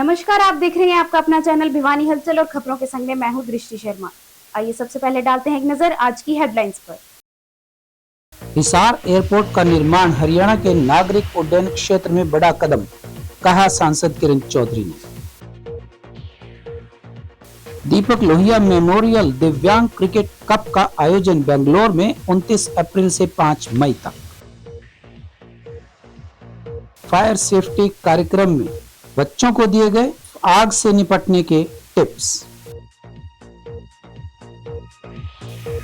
नमस्कार, आप देख रहे हैं आपका अपना चैनल भिवानी हलचल और खबरों के संग में मैं हूं दृष्टि शर्मा। आइए सबसे पहले डालते हैं एक नजर आज की हेडलाइंस पर। हिसार एयरपोर्ट का निर्माण हरियाणा के नागरिक उड्डयन क्षेत्र में बड़ा कदम, कहा सांसद किरण चौधरी ने। दीपक लोहिया मेमोरियल दिव्यांग क्रिकेट कप का आयोजन बेंगलोर में 29 अप्रैल से 5 मई तक। फायर सेफ्टी कार्यक्रम में बच्चों को दिए गए आग से निपटने के टिप्स।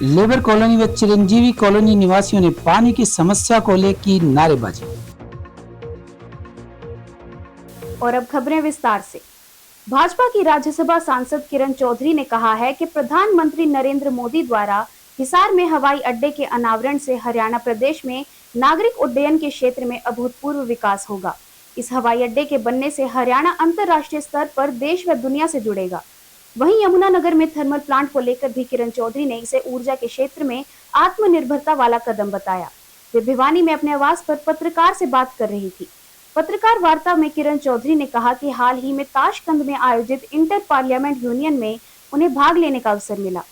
लेबर कॉलोनी व चिरंजीवी कॉलोनी निवासियों ने पानी की समस्या को लेकर की नारेबाजी। और अब खबरें विस्तार से। भाजपा की राज्यसभा सांसद किरण चौधरी ने कहा है कि प्रधानमंत्री नरेंद्र मोदी द्वारा हिसार में हवाई अड्डे के अनावरण से हरियाणा प्रदेश में नागरिक उड्डयन के क्षेत्र में अभूतपूर्व विकास होगा। इस हवाई अड्डे के बनने से हरियाणा अंतर्राष्ट्रीय स्तर पर देश व दुनिया से जुड़ेगा। वहीं यमुनानगर में थर्मल प्लांट को लेकर भी किरण चौधरी ने इसे ऊर्जा के क्षेत्र में आत्मनिर्भरता वाला कदम बताया। वे भिवानी में अपने आवास पर पत्रकार से बात कर रही थी। पत्रकार वार्ता में किरण चौधरी ने कहा कि हाल ही में ताशकंद में आयोजित इंटर पार्लियामेंट यूनियन में उन्हें भाग लेने का अवसर मिला।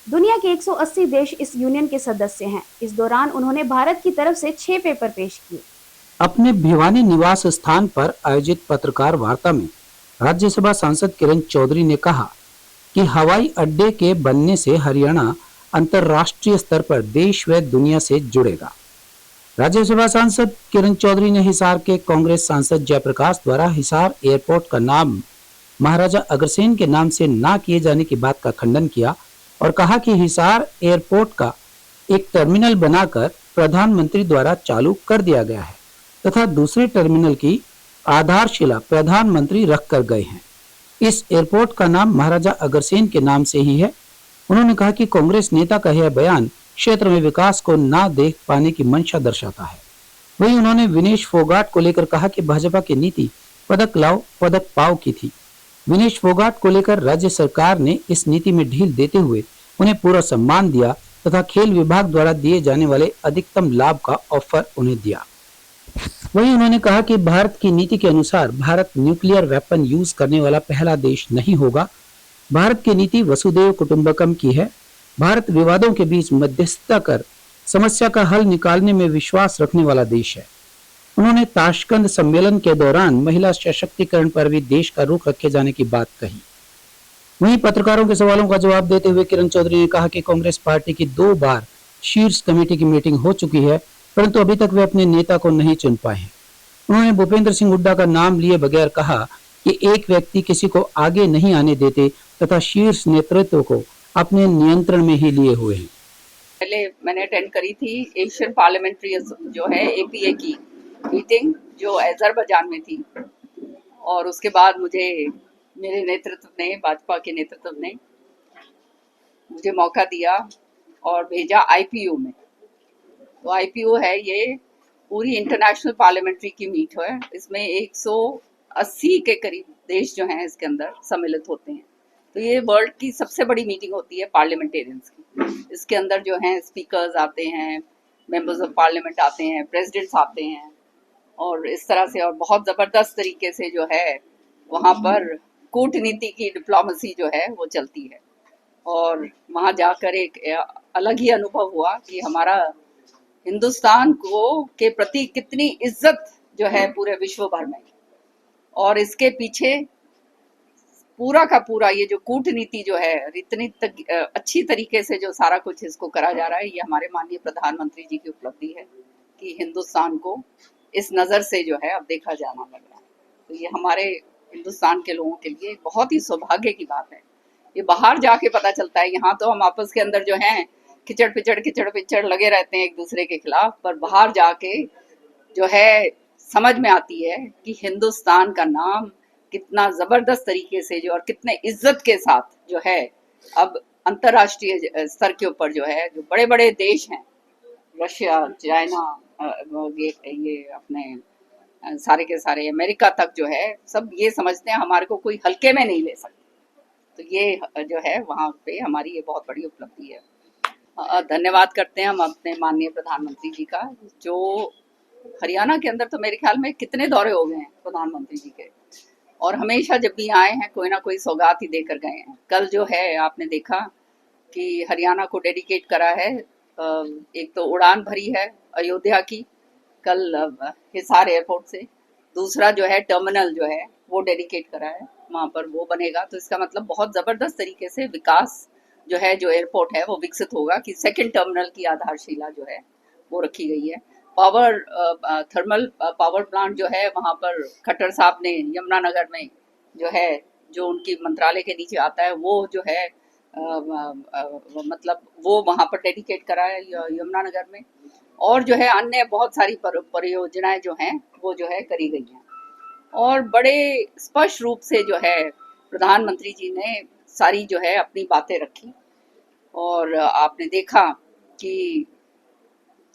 दुनिया के 180 देश इस यूनियन के सदस्य हैं। इस दौरान उन्होंने भारत की तरफ से 6 पेपर पेश किए। अपने भिवानी निवास स्थान पर आयोजित पत्रकार वार्ता में राज्यसभा सांसद किरण चौधरी ने कहा कि हवाई अड्डे के बनने से हरियाणा अंतर्राष्ट्रीय स्तर पर देश व दुनिया से जुड़ेगा। राज्यसभा सांसद किरण चौधरी ने हिसार के कांग्रेस सांसद जयप्रकाश द्वारा हिसार एयरपोर्ट का नाम महाराजा अग्रसेन के नाम से ना किए जाने की बात का खंडन किया और कहा कि हिसार एयरपोर्ट का एक टर्मिनल बनाकर प्रधानमंत्री द्वारा चालू कर दिया गया है तथा दूसरे टर्मिनल की आधारशिला प्रधानमंत्री रख कर गए हैं। इस एयरपोर्ट का नाम महाराजा अग्रसेन के नाम से ही है। उन्होंने कहा कि कांग्रेस नेता का यह बयान क्षेत्र में विकास को ना देख पाने की मंशा दर्शाता है। वहीं उन्होंने विनेश फोगाट को लेकर कहा कि भाजपा की नीति पदक लाओ पदक पाओ की थी। विनेश फोगाट को लेकर राज्य सरकार ने इस नीति में ढील देते हुए उन्हें पूरा सम्मान दिया तथा खेल विभाग द्वारा दिए जाने वाले अधिकतम लाभ का ऑफर उन्हें दिया। वहीं उन्होंने कहा कि भारत की नीति के अनुसार भारत न्यूक्लियर वेपन यूज करने वाला पहला देश नहीं होगा। भारत की नीति वसुदेव कुटुंबकम की है। भारत विवादों के बीच मध्यस्थता कर समस्या का हल निकालने में विश्वास रखने वाला देश है। उन्होंने ताशकंद सम्मेलन के दौरान महिला सशक्तिकरण पर भी देश का रुख रखे जाने की बात कही। वहीं पत्रकारों के सवालों का जवाब देते हुए किरण चौधरी ने कहा कि कांग्रेस पार्टी की 2 बार शीर्ष कमेटी की मीटिंग हो चुकी है, परंतु अभी तक वे अपने नेता को नहीं चुन पाए हैं। उन्होंने भूपेंद्र सिंह हुड्डा का नाम लिए बगैर कहा कि एक व्यक्ति किसी को आगे नहीं आने देते तथा शीर्ष नेतृत्व को अपने नियंत्रण में ही लिए हुए हैं। पहले मैंने अटेंड करी थी एशियन पार्लियामेंट्री जो है एपीए की मीटिंग जो अजरबैजान में थी और उसके बाद मुझे मेरे नेतृत्व ने भाजपा के नेतृत्व ने मुझे मौका दिया और भेजा आईपीयू में। तो आईपीयू है ये पूरी इंटरनेशनल पार्लियामेंट्री की मीट है। इसमें 180 के करीब देश जो हैं इसके अंदर सम्मिलित होते हैं। तो ये वर्ल्ड की सबसे बड़ी मीटिंग होती है पार्लियामेंटेरियंस की। इसके अंदर जो हैं स्पीकर्स आते हैं, मेंबर्स ऑफ पार्लियामेंट आते हैं, प्रेसिडेंट्स आते हैं और इस तरह से और बहुत ज़बरदस्त तरीके से जो है वहाँ पर कूटनीति की डिप्लोमेसी जो है वो चलती है। और वहाँ जाकर एक अलग ही अनुभव हुआ कि हमारा हिंदुस्तान को के प्रति कितनी इज्जत जो है पूरे विश्व भर में, और इसके पीछे पूरा का पूरा ये जो कूटनीति जो है इतनी अच्छी तरीके से जो सारा कुछ इसको करा जा रहा है, ये हमारे माननीय प्रधानमंत्री जी की उपलब्धि है कि हिंदुस्तान को इस नज़र से जो है अब देखा जाना लग रहा है। तो ये हमारे हिंदुस्तान के लोगों के लिए बहुत ही सौभाग्य की बात है। ये बाहर जाके पता चलता है। यहाँ तो हम आपस के अंदर जो हैं खिचड़ पिचड़ लगे रहते हैं एक दूसरे के खिलाफ, पर बाहर जाके जो है समझ में आती है कि हिंदुस्तान का नाम कितना जबरदस्त तरीके से जो और कितने इज्जत के साथ जो है अब अंतर्राष्ट्रीय स्तर के ऊपर जो है जो बड़े बड़े देश हैं, रशिया, चाइना, ये अपने सारे के सारे अमेरिका तक जो है सब ये समझते हैं हमारे को कोई हल्के में नहीं ले सकते। तो ये जो है वहाँ पे हमारी ये बहुत बड़ी उपलब्धि है। धन्यवाद करते हैं हम अपने माननीय प्रधानमंत्री जी का, जो हरियाणा के अंदर तो मेरे ख्याल में कितने दौरे हो गए हैं प्रधानमंत्री जी के, और हमेशा जब भी आए हैं कोई ना कोई सौगात ही देकर गए हैं। कल जो है आपने देखा कि हरियाणा को डेडिकेट करा है, एक तो उड़ान भरी है अयोध्या की कल हिसार एयरपोर्ट से, दूसरा जो है टर्मिनल जो है वो डेडिकेट करा है, वहाँ पर वो बनेगा। तो इसका मतलब बहुत ज़बरदस्त तरीके से विकास जो है, जो एयरपोर्ट है वो विकसित होगा कि सेकंड टर्मिनल की आधारशिला जो है वो रखी गई है। पावर थर्मल पावर प्लांट जो है वहाँ पर खट्टर साहब ने यमुनानगर में जो है, जो उनकी मंत्रालय के नीचे आता है, वो जो है मतलब वो वहाँ पर डेडिकेट करा है यमुनानगर में। और जो है अन्य बहुत सारी परियोजनाएं जो हैं वो जो है करी गई हैं। और बड़े स्पष्ट रूप से जो है प्रधानमंत्री जी ने सारी जो है अपनी बातें रखी। और आपने देखा कि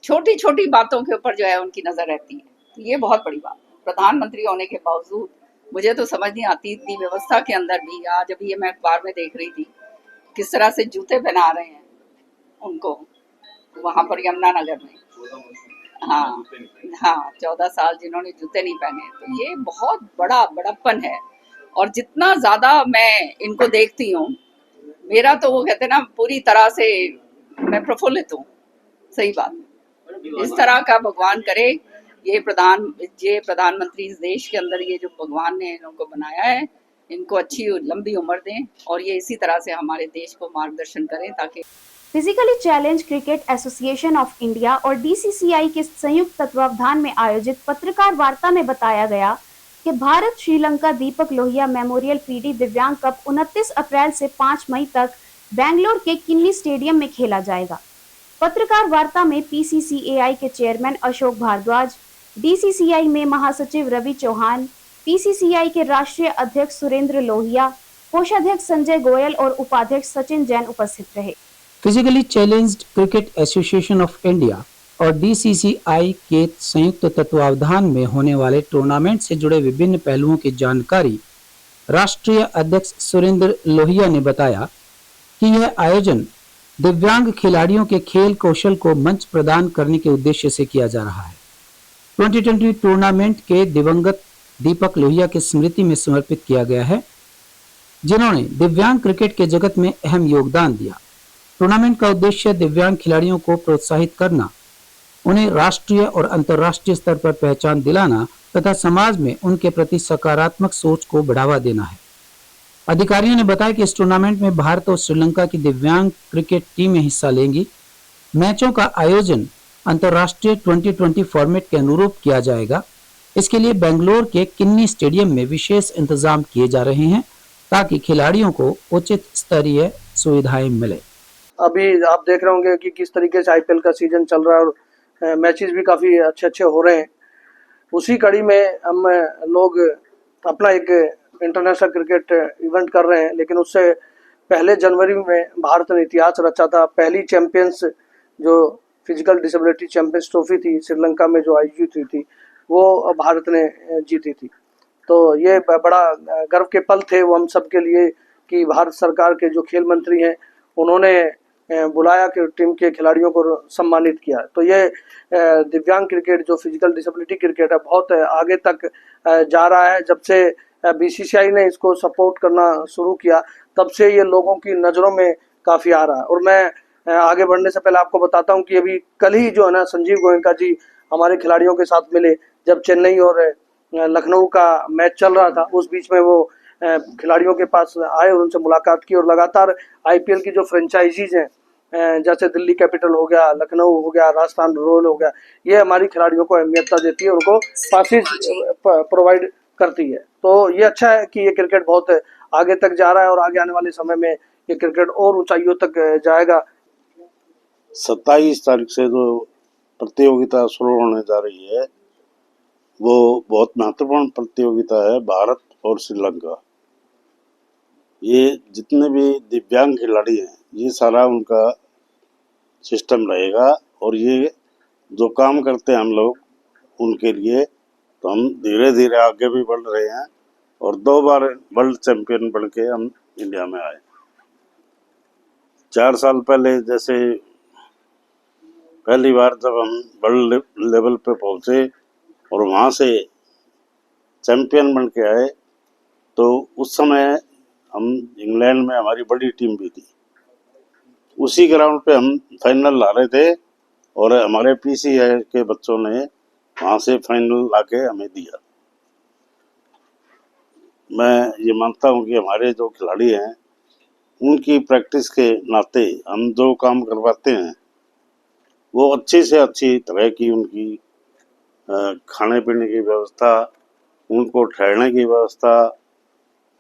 छोटी छोटी बातों के ऊपर जो है उनकी नजर रहती है। तो ये बहुत बड़ी बात है। प्रधानमंत्री होने के बावजूद मुझे तो समझ नहीं आती, इतनी व्यवस्था के अंदर भी आज अभी ये मैं अखबार में देख रही थी किस तरह से जूते पहना रहे हैं उनको वहां पर यमुनानगर में। हाँ, हाँ, 14 साल जिन्होंने जूते नहीं पहने, तो ये बहुत बड़ा बड़प्पन है। और जितना ज्यादा मैं इनको देखती हूँ, मेरा तो वो कहते हैं ना पूरी तरह से मैं प्रफुल्लित हूँ। सही बात, इस तरह का भगवान करे। ये प्रधानमंत्री इस देश के अंदर ये जो भगवान ने इनको बनाया है, इनको अच्छी लंबी उम्र दें और ये इसी तरह से हमारे देश को मार्गदर्शन करें ताकि physically challenge cricket association of India और डीसीसीआई के संयुक्त तत्वावधान में आयोजित पत्रकार वार्ता में बताया गया कि भारत श्रीलंका दीपक लोहिया मेमोरियल पीडी दिव्यांग कप 29 अप्रैल से 5 मई तक बेंगलोर के किन्नी स्टेडियम में खेला जाएगा। पत्रकार वार्ता में पीसीसीएआई के चेयरमैन अशोक भारद्वाज, डीसीसीआई में महासचिव रवि चौहान, पीसीसीआई के राष्ट्रीय अध्यक्ष सुरेंद्र लोहिया, कोषाध्यक्ष संजय गोयल और उपाध्यक्ष सचिन जैन उपस्थित रहे। Physically challenged cricket association of India और डीसीसीआई के संयुक्त तत्वावधान में होने वाले टूर्नामेंट से जुड़े विभिन्न पहलुओं की जानकारी राष्ट्रीय अध्यक्ष सुरेंद्र लोहिया ने बताया कि यह आयोजन दिव्यांग खिलाड़ियों के खेल कौशल को मंच प्रदान करने के उद्देश्य से किया जा रहा है। 2020 टूर्नामेंट के दिवंगत दीपक लोहिया की स्मृति में समर्पित किया गया है, जिन्होंने दिव्यांग क्रिकेट के जगत में अहम योगदान दिया। टूर्नामेंट का उद्देश्य दिव्यांग खिलाड़ियों को प्रोत्साहित करना, उन्हें राष्ट्रीय और अंतर्राष्ट्रीय स्तर पर पहचान दिलाना तथा समाज में उनके प्रति सकारात्मक सोच को बढ़ावा देना है। अधिकारियों ने बताया कि इस टूर्नामेंट में भारत और श्रीलंका की दिव्यांग क्रिकेट टीमें हिस्सा लेंगी। मैचों का आयोजन अंतर्राष्ट्रीय 2020 फॉर्मेट के अनुरूप किया जाएगा। इसके लिए बेंगलोर के किन्नी स्टेडियम में विशेष इंतजाम किए जा रहे हैं ताकि खिलाड़ियों को उचित स्तरीय सुविधाएं मिले। अभी आप देख रहे होंगे कि किस तरीके से आईपीएल का सीजन चल रहा है और मैचेस भी काफ़ी अच्छे हो रहे हैं। उसी कड़ी में हम लोग अपना एक इंटरनेशनल क्रिकेट इवेंट कर रहे हैं, लेकिन उससे पहले जनवरी में भारत ने इतिहास रचा था। पहली चैंपियंस जो फिजिकल डिसेबिलिटी चैंपियंस ट्रॉफी थी श्रीलंका में जो आयोजित हुई थी, वो भारत ने जीती थी। तो ये बड़ा गर्व के पल थे वो हम सब के लिए कि भारत सरकार के जो खेल मंत्री हैं उन्होंने बुलाया कि टीम के खिलाड़ियों को सम्मानित किया। तो ये दिव्यांग क्रिकेट जो फिजिकल डिसेबिलिटी क्रिकेट है बहुत आगे तक जा रहा है। जब से बीसीसीआई ने इसको सपोर्ट करना शुरू किया तब से ये लोगों की नज़रों में काफ़ी आ रहा है। और मैं आगे बढ़ने से पहले आपको बताता हूँ कि अभी कल ही जो है ना संजीव गोयनका जी हमारे खिलाड़ियों के साथ मिले। जब चेन्नई और लखनऊ का मैच चल रहा था उस बीच में वो खिलाड़ियों के पास आए और उनसे मुलाकात की। और लगातार आईपीएल की जो फ्रेंचाइजीज हैं जैसे दिल्ली कैपिटल हो गया, लखनऊ हो गया, राजस्थान रॉयल हो गया, ये हमारी खिलाड़ियों को अहमियतता देती है, उनको पासेज प्रोवाइड करती है। तो ये अच्छा है कि ये क्रिकेट बहुत आगे तक जा रहा है और आगे आने वाले समय में ये क्रिकेट और ऊंचाइयों तक जाएगा। 27 तारीख से जो प्रतियोगिता शुरू होने जा रही है वो बहुत महत्वपूर्ण प्रतियोगिता है। भारत और श्रीलंका, ये जितने भी दिव्यांग खिलाड़ी हैं ये सारा उनका सिस्टम रहेगा। और ये जो काम करते हैं हम लोग उनके लिए, तो हम धीरे धीरे आगे भी बढ़ रहे हैं और 2 बार वर्ल्ड चैंपियन बन के हम इंडिया में आए। 4 साल पहले जैसे पहली बार जब हम वर्ल्ड लेवल पे पहुंचे और वहाँ से चैंपियन बन के आए, तो उस समय हम इंग्लैंड में हमारी बड़ी टीम भी थी। उसी ग्राउंड पे हम फाइनल ला रहे थे और हमारे पीसीआई के बच्चों ने वहाँ से फाइनल लाके हमें दिया। मैं ये मानता हूँ कि हमारे जो खिलाड़ी हैं उनकी प्रैक्टिस के नाते हम जो काम करवाते हैं वो अच्छी से अच्छी तरह की उनकी खाने पीने की व्यवस्था, उनको ठहरने की व्यवस्था,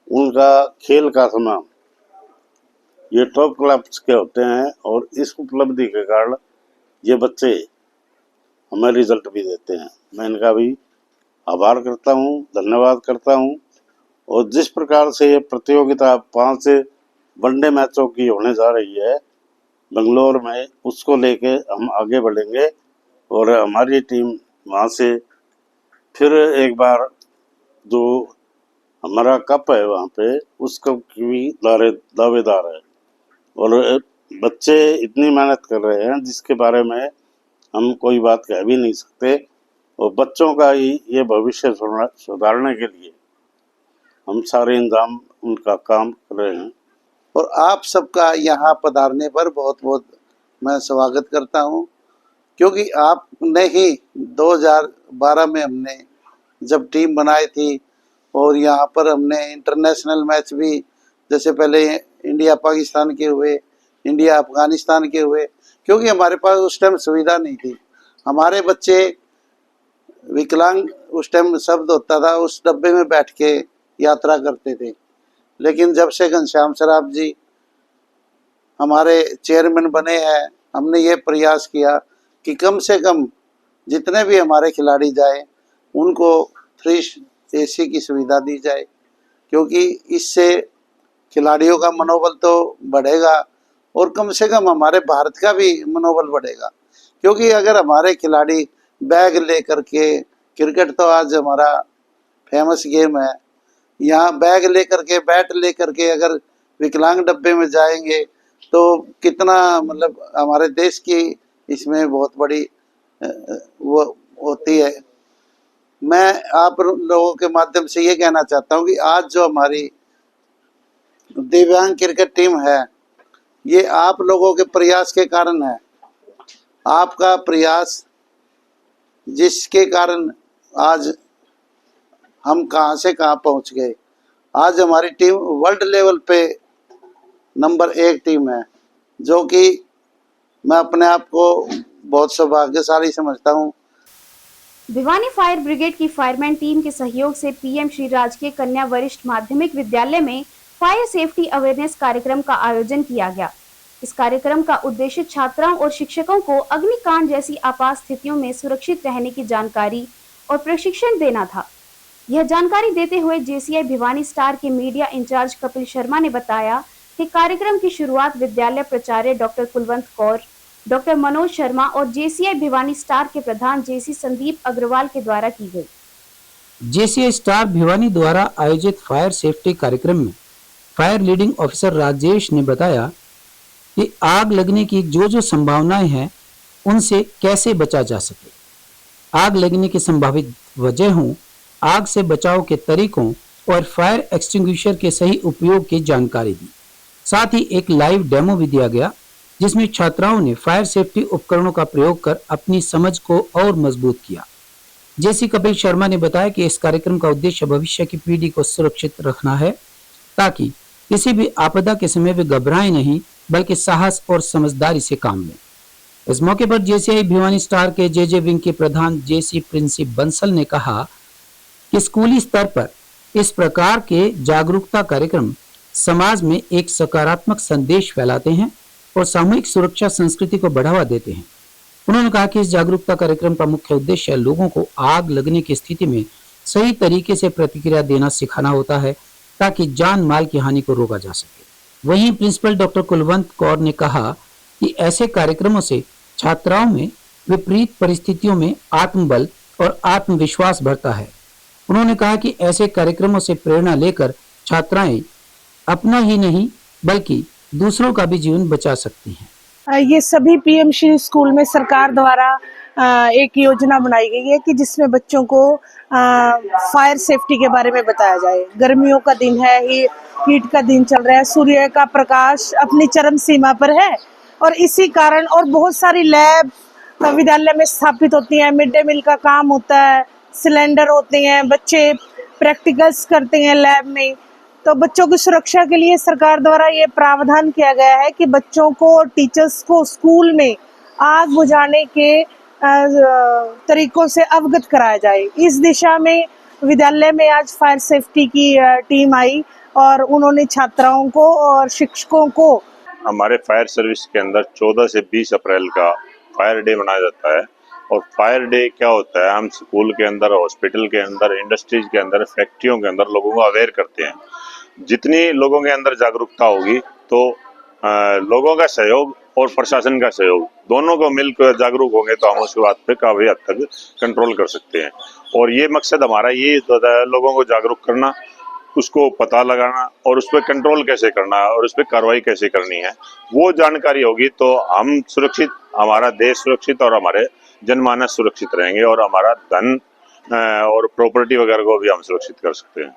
उनका खेल का समय, ये टॉप क्लास के होते हैं और इस उपलब्धि के कारण ये बच्चे हमें रिजल्ट भी देते हैं। मैं इनका भी आभार करता हूँ, धन्यवाद करता हूँ। और जिस प्रकार से ये प्रतियोगिता 5 वनडे मैचों की होने जा रही है बेंगलोर में, उसको लेके हम आगे बढ़ेंगे और हमारी टीम वहाँ से फिर एक बार जो हमारा कप है वहाँ पे, उस कप की भी दावेदार है। और बच्चे इतनी मेहनत कर रहे हैं जिसके बारे में हम कोई बात कह भी नहीं सकते और बच्चों का ही ये भविष्य सुधारने के लिए हम सारे इंतजाम उनका काम कर रहे हैं। और आप सबका यहाँ पधारने पर बहुत बहुत मैं स्वागत करता हूँ, क्योंकि आपने ही 2012 में हमने जब टीम बनाई थी और यहाँ पर हमने इंटरनेशनल मैच भी, जैसे पहले इंडिया पाकिस्तान के हुए, इंडिया अफगानिस्तान के हुए, क्योंकि हमारे पास उस टाइम सुविधा नहीं थी। हमारे बच्चे विकलांग उस टाइम शब्द होता था, उस डब्बे में बैठ के यात्रा करते थे। लेकिन जब से घनश्याम सराफ जी हमारे चेयरमैन बने हैं, हमने ये प्रयास किया कि कम से कम जितने भी हमारे खिलाड़ी जाए उनको फ्री एसी की सुविधा दी जाए, क्योंकि इससे खिलाड़ियों का मनोबल तो बढ़ेगा और कम से कम हमारे भारत का भी मनोबल बढ़ेगा। क्योंकि अगर हमारे खिलाड़ी बैग लेकर के, क्रिकेट तो आज हमारा फेमस गेम है, यहाँ बैग लेकर के, बैट लेकर के अगर विकलांग डब्बे में जाएंगे तो कितना मतलब हमारे देश की इसमें बहुत बड़ी वो होती है। मैं आप लोगों के माध्यम से ये कहना चाहता हूँ कि आज जो हमारी दिव्यांग क्रिकेट टीम है, ये आप लोगों के प्रयास के कारण है। आपका प्रयास जिसके कारण आज हम कहाँ से कहाँ पहुँच गए। आज हमारी टीम वर्ल्ड लेवल पे नंबर 1 टीम है, जो कि मैं अपने आप को बहुत सौभाग्यशाली समझता हूँ। भिवानी फायर ब्रिगेड की फायरमैन टीम के सहयोग से पीएम श्री राजकीय कन्या वरिष्ठ माध्यमिक विद्यालय में फायर सेफ्टी अवेयरनेस कार्यक्रम का आयोजन किया गया। इस कार्यक्रम का उद्देश्य छात्राओं और शिक्षकों को अग्निकांड जैसी आपात स्थितियों में सुरक्षित रहने की जानकारी और प्रशिक्षण देना था। यह जानकारी देते हुए जेसीआई भिवानी स्टार के मीडिया इंचार्ज कपिल शर्मा ने बताया कि कार्यक्रम की शुरुआत विद्यालय प्राचार्य डॉक्टर कुलवंत कौर, डॉक्टर मनोज शर्मा और जेसीआई भिवानी स्टार के प्रधान जेसी संदीप अग्रवाल के द्वारा की गई। जेसीआई स्टार भिवानी द्वारा आयोजित फायर सेफ्टी कार्यक्रम में फायर लीडिंग ऑफिसर राजेश ने बताया कि आग लगने की जो संभावनाएं हैं उनसे कैसे बचा जा सके, आग लगने की संभावित वजहों, आग से बचाव के तरीकों और फायर एक्सटिंग्विशर के सही उपयोग की जानकारी दी। साथ ही एक लाइव डेमो भी दिया गया जिसमें छात्राओं ने फायर सेफ्टी उपकरणों का प्रयोग कर अपनी समझ को और मजबूत किया। जेसी कपिल शर्मा ने बताया कि इस कार्यक्रम का उद्देश्य भविष्य की पीढ़ी को सुरक्षित रखना है, ताकि किसी भी आपदा के समय वे घबराएं नहीं बल्कि साहस और समझदारी से काम लें। इस मौके पर जेसीआई भिवानी स्टार के जेजे विंग के प्रधान जेसी प्रिंसी बंसल ने कहा कि स्कूली स्तर पर इस प्रकार के जागरूकता कार्यक्रम समाज में एक सकारात्मक संदेश फैलाते हैं और सामूहिक सुरक्षा संस्कृति को बढ़ावा देते हैं। उन्होंने कहा कि इस जागरूकता कार्यक्रम का मुख्य उद्देश्य लोगों को आग लगने की स्थिति में सही तरीके से प्रतिक्रिया देना सिखाना होता है, ताकि जान माल की हानि को रोका जा सके। वहीं प्रिंसिपल डॉक्टर कुलवंत कौर ने कहा कि ऐसे कार्यक्रमों से छात्राओं में विपरीत परिस्थितियों में आत्मबल और आत्मविश्वास बढ़ता है। उन्होंने कहा कि ऐसे कार्यक्रमों से प्रेरणा लेकर छात्राएं अपना ही नहीं बल्कि दूसरों का भी जीवन बचा सकती हैं। ये सभी पीएमश्री स्कूल में सरकार द्वारा एक योजना बनाई गई है कि जिसमें बच्चों को फायर सेफ्टी के बारे में बताया जाए। गर्मियों का दिन है, हीट का दिन चल रहा है, सूर्य का प्रकाश अपनी चरम सीमा पर है और इसी कारण और बहुत सारी लैब विद्यालय में स्थापित होती हैं, मिड डे मील का काम होता है, सिलेंडर होते हैं, बच्चे प्रैक्टिकल्स करते हैं लैब में। तो बच्चों की सुरक्षा के लिए सरकार द्वारा ये प्रावधान किया गया है कि बच्चों को और टीचर्स को स्कूल में आग बुझाने के तरीकों से अवगत कराया जाए। इस दिशा में विद्यालय में आज फायर सेफ्टी की टीम आई और उन्होंने छात्राओं को और शिक्षकों को हमारे फायर सर्विस के अंदर 14 से 20 अप्रैल का फायर डे मनाया जाता है। और फायर डे क्या होता है, हम स्कूल के अंदर, हॉस्पिटल के अंदर, इंडस्ट्रीज के अंदर, फैक्ट्रियों के अंदर लोगों को अवेयर करते हैं। जितनी लोगों के अंदर जागरूकता होगी तो लोगों का सहयोग और प्रशासन का सहयोग दोनों को मिलकर जागरूक होंगे तो हम उस बात पे काफी हद तक कंट्रोल कर सकते हैं। और ये मकसद हमारा ये होता है, लोगों को जागरूक करना, उसको पता लगाना और उस पर कंट्रोल कैसे करना है और उस पर कार्रवाई कैसे करनी है। वो जानकारी होगी तो हम सुरक्षित, हमारा देश सुरक्षित और हमारे जनमानस सुरक्षित रहेंगे और हमारा धन और प्रॉपर्टी वगैरह को भी हम सुरक्षित कर सकते हैं।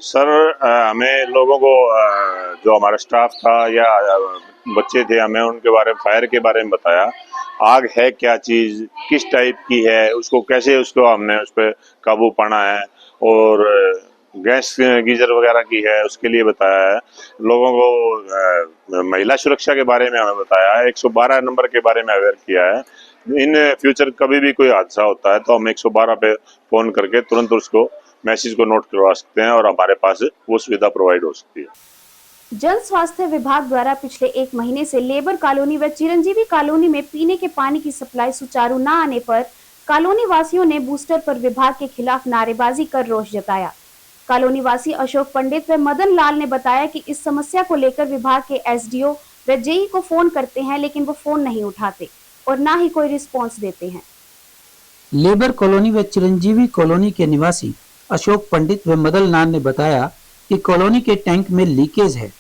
सर, हमें लोगों को जो हमारा स्टाफ था या बच्चे थे, हमें उनके बारे में, फायर के बारे में बताया। आग है क्या चीज़, किस टाइप की है, उसको कैसे, उसको हमने उस पर काबू पाना है और गैस गीजर वगैरह की है उसके लिए बताया है। लोगों को महिला सुरक्षा के बारे में हमें बताया है, 112 नंबर के बारे में अवेयर किया है। इन फ्यूचर कभी भी कोई हादसा होता है तो हम 112 पे फोन करके तुरंत उसको मैसेज को नोट करवा सकते हैं और हमारे पास वो सुविधा प्रोवाइड हो सकती है। जल स्वास्थ्य विभाग द्वारा पिछले 1 महीने से लेबर कॉलोनी व चिरंजीवी कॉलोनी में पीने के पानी की सप्लाई सुचारू न आने पर कॉलोनी वासियों ने बूस्टर पर विभाग के खिलाफ नारेबाजी कर रोष जताया। कॉलोनी वासी अशोक पंडित व मदन लाल ने बताया कि इस समस्या को लेकर विभाग के एसडीओ व जेई को फोन करते हैं लेकिन वो फोन नहीं उठाते और न ही कोई रिस्पॉन्स देते हैं। लेबर कॉलोनी व चिरंजीवी कॉलोनी के निवासी अशोक पंडित व मदन लाल ने बताया कि कॉलोनी के टैंक में लीकेज है,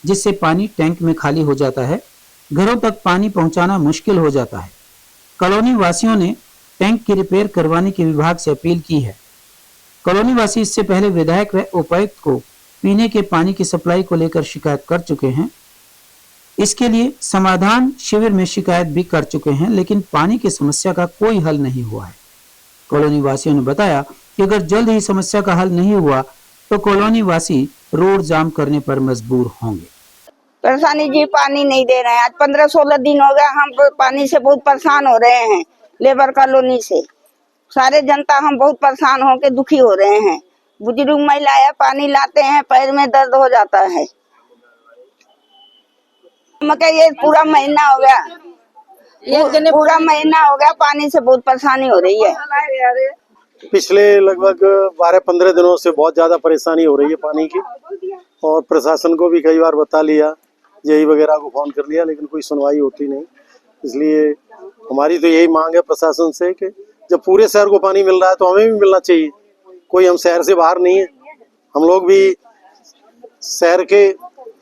जिससे पानी टैंक में खाली हो जाता है, घरों तक पानी पहुंचाना मुश्किल हो जाता है। कॉलोनी वासियों ने टैंक की रिपेयर करवाने की विभाग से अपील की है। कॉलोनी वासी इससे पहले विधायक व उपायुक्त को पीने के पानी की सप्लाई को लेकर शिकायत कर चुके हैं। इसके लिए समाधान शिविर में शिकायत भी कर चुके हैं, लेकिन पानी की समस्या का कोई हल नहीं हुआ है। कॉलोनी वासियों ने बताया कि अगर जल्द ही समस्या का हल नहीं हुआ तो कॉलोनी वासी रोड जाम करने पर मजबूर होंगे। परेशानी जी, पानी नहीं दे रहे हैं। आज 15-16 दिन हो गया, हम पानी से बहुत परेशान हो रहे हैं। लेबर कॉलोनी से सारे जनता हम बहुत परेशान होकर दुखी हो रहे हैं। बुजुर्ग महिलाएं पानी लाते हैं, पैर में दर्द हो जाता है। मगर ये पूरा महीना हो गया, पूरा महीना हो गया, पानी से बहुत परेशानी हो रही है। पिछले लगभग 12-15 दिनों से बहुत ज्यादा परेशानी हो रही है पानी की, और प्रशासन को भी कई बार बता लिया, जेई वगैरह को फोन कर लिया, लेकिन कोई सुनवाई होती नहीं। इसलिए हमारी तो यही मांग है प्रशासन से कि जब पूरे शहर को पानी मिल रहा है तो हमें भी मिलना चाहिए। कोई हम शहर से बाहर नहीं है, हम लोग भी शहर के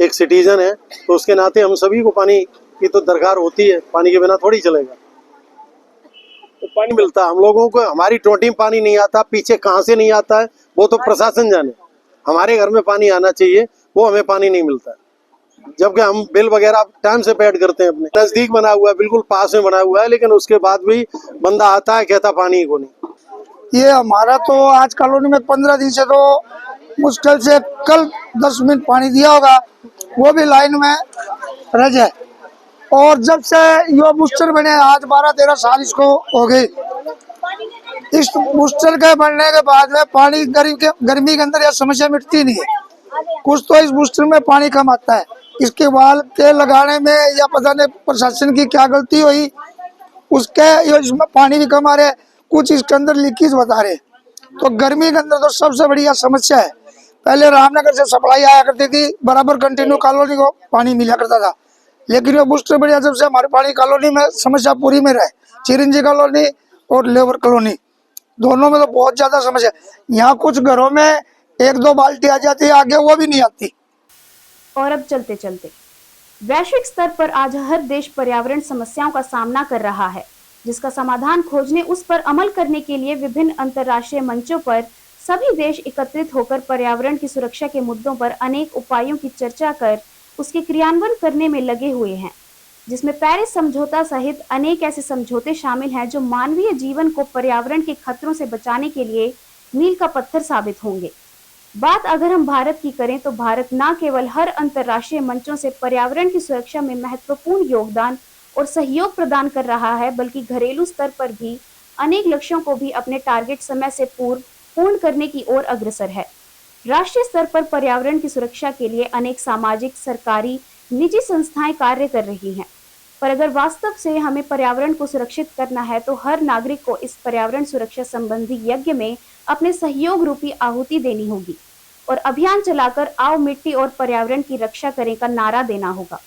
एक सिटीजन है, तो उसके नाते हम सभी को पानी की तो दरकार होती है। पानी के बिना थोड़ी चलेगा। तो पानी मिलता है हम लोगों को, हमारी टोटी में पानी नहीं आता, पीछे कहाँ से नहीं आता है वो तो प्रशासन जाने। हमारे घर में पानी आना चाहिए, वो हमें पानी नहीं मिलता है। जबकि हम बिल वगैरह टाइम से पेड करते हैं। अपने नजदीक बना हुआ है, बिल्कुल पास में बना हुआ है, लेकिन उसके बाद भी बंदा आता है, कहता पानी को नहीं। ये हमारा तो आज कॉलोनी में 15 दिन से तो मुश्किल से कल 10 मिनट पानी दिया होगा, वो भी लाइन में रह जाए। और जब से यो बूस्टर बने आज 12-13 साल इसको हो गए। इस बूस्टर के बनने के बाद में पानी गर्मी के अंदर यह समस्या मिटती नहीं है। कुछ तो इस बूस्टर में पानी कम आता है, इसके बाद तेल लगाने में या पता नहीं प्रशासन की क्या गलती हुई, उसके इसमें पानी भी कम आ रहा है, कुछ इसके अंदर लीकेज बता रहे। तो गर्मी के अंदर तो सबसे बड़ी समस्या है। पहले रामनगर से सप्लाई आया करती थी, बराबर कंटिन्यू कॉलोनी को पानी मिला करता था, लेकिन वो बूस्टर बढ़िया जब से हमारे पानी कॉलोनी में समस्या पूरी में रहे। चिरंजी कॉलोनी और लेबर कॉलोनी दोनों में तो बहुत ज्यादा समस्या। यहाँ कुछ घरों में 1-2 बाल्टी आ जाती है, आगे वो भी नहीं आती। और अब चलते चलते वैश्विक स्तर पर आज हर देश पर्यावरण समस्याओं का सामना कर रहा है। जिसका समाधान खोजने, उस पर अमल करने के लिए विभिन्न अंतर्राष्ट्रीय मंचों पर सभी देश एकत्रित होकर पर्यावरण की सुरक्षा के मुद्दों पर अनेक उपायों की चर्चा कर उसके क्रियान्वयन करने में लगे हुए हैं, जिसमें पेरिस समझौता सहित अनेक ऐसे समझौते शामिल हैं जो मानवीय जीवन को पर्यावरण के खतरों से बचाने के लिए मील का पत्थर साबित होंगे। बात अगर हम भारत की करें तो भारत न केवल हर अंतर्राष्ट्रीय मंचों से पर्यावरण की सुरक्षा में महत्वपूर्ण योगदान और सहयोग प्रदान कर रहा है, बल्कि घरेलू स्तर पर भी अनेक लक्ष्यों को भी अपने टारगेट समय से पूर्ण करने की ओर अग्रसर है। राष्ट्रीय स्तर पर पर्यावरण की सुरक्षा के लिए अनेक सामाजिक, सरकारी, निजी संस्थाएं कार्य कर रही हैं, पर अगर वास्तव से हमें पर्यावरण को सुरक्षित करना है तो हर नागरिक को इस पर्यावरण सुरक्षा संबंधी यज्ञ में अपने सहयोग रूपी आहुति देनी होगी और अभियान चलाकर आओ मिट्टी और पर्यावरण की रक्षा करें का नारा देना होगा।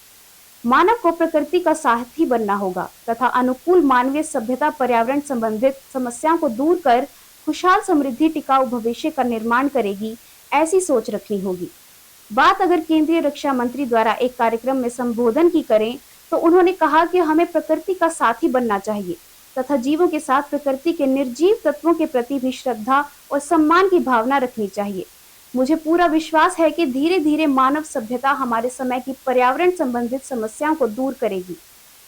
मानव को प्रकृति का साथी बनना होगा तथा अनुकूल मानवीय सभ्यता पर्यावरण संबंधित समस्याओं को दूर कर खुशहाल, समृद्धि, टिकाऊ भविष्य का निर्माण करेगी, ऐसी सोच रखनी होगी। बात अगर केंद्रीय रक्षा मंत्री द्वारा एक कार्यक्रम में संबोधन की करें तो उन्होंने कहा कि हमें प्रकृति का साथी बनना चाहिए तथा जीवों के साथ प्रकृति के निर्जीव तत्वों के प्रति भी श्रद्धा और सम्मान की भावना रखनी चाहिए। मुझे पूरा विश्वास है कि धीरे धीरे मानव सभ्यता हमारे समय की पर्यावरण संबंधित समस्याओं को दूर करेगी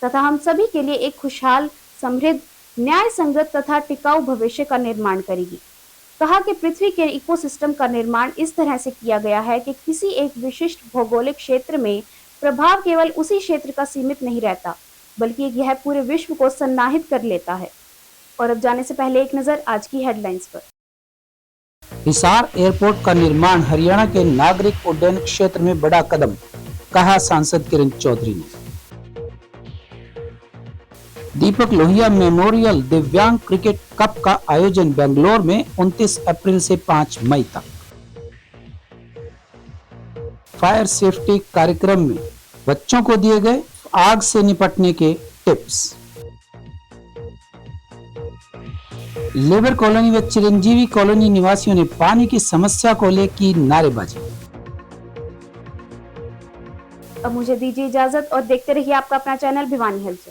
तथा हम सभी के लिए एक खुशहाल, समृद्ध, न्याय संगत तथा टिकाऊ भविष्य का निर्माण करेगी। कहा कि पृथ्वी के इकोसिस्टम का निर्माण इस तरह से किया गया है कि किसी एक विशिष्ट भौगोलिक क्षेत्र में प्रभाव केवल उसी क्षेत्र का सीमित नहीं रहता, बल्कि यह पूरे विश्व को सन्नाहित कर लेता है। और अब जाने से पहले एक नजर आज की हेडलाइंस पर। हिसार एयरपोर्ट का निर्माण हरियाणा के नागरिक उड्डयन क्षेत्र में बड़ा कदम, कहा सांसद किरण चौधरी ने। दीपक लोहिया मेमोरियल दिव्यांग क्रिकेट कप का आयोजन बेंगलोर में 29 अप्रैल से 5 मई तक। फायर सेफ्टी कार्यक्रम में बच्चों को दिए गए आग से निपटने के टिप्स। लेबर कॉलोनी व चिरंजीवी कॉलोनी निवासियों ने पानी की समस्या को लेकर की नारेबाजी। अब मुझे दीजिए इजाजत और देखते रहिए आपका अपना चैनल भिवानी हेल्थ।